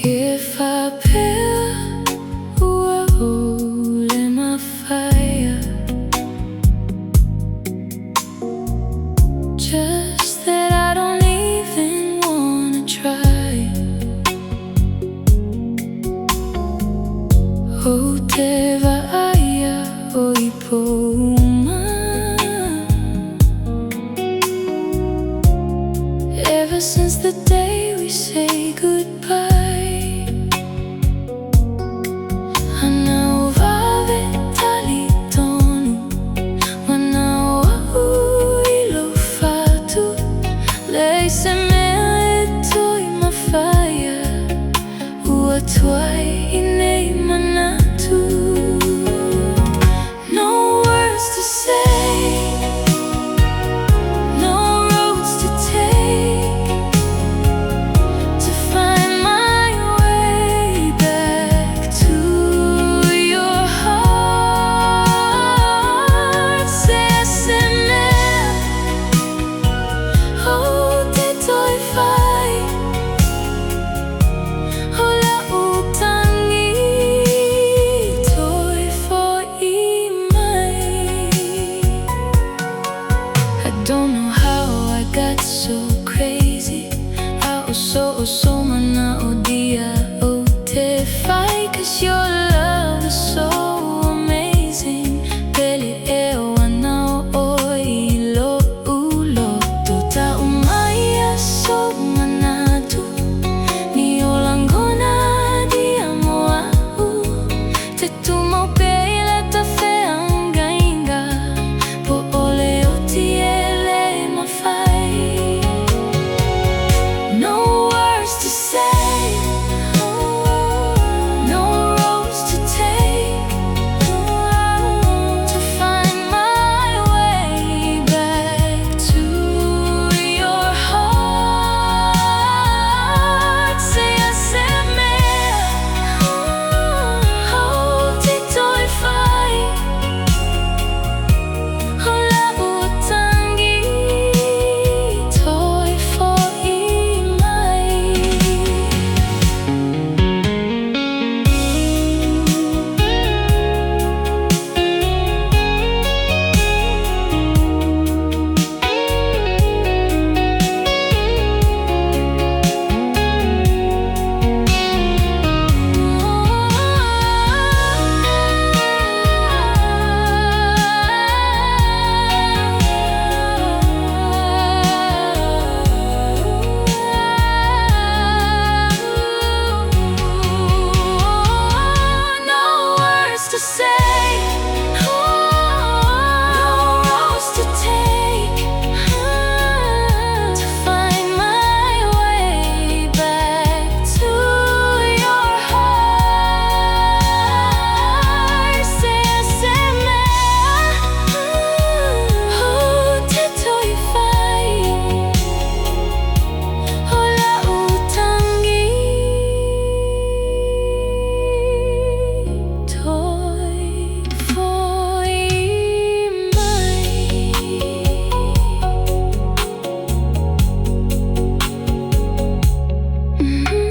If I build a world in my fire, just that I don't even wanna try. Oh, teva aya o ipoma. Ever since the day we say goodbye, tuai inei manatu. No words to say, no roads to take, to find my way back to your heart. SML, oh, te toi fai. Don't know how I got so crazy. So mana o dia o te whai, 'cause your love is so amazing. Pele e o ana o ilo ulo. To ta umaya so manatu. Ni o langona dia moa u. Te tumo pele ta wheanga inga. Po ole o tie. Mm-hmm.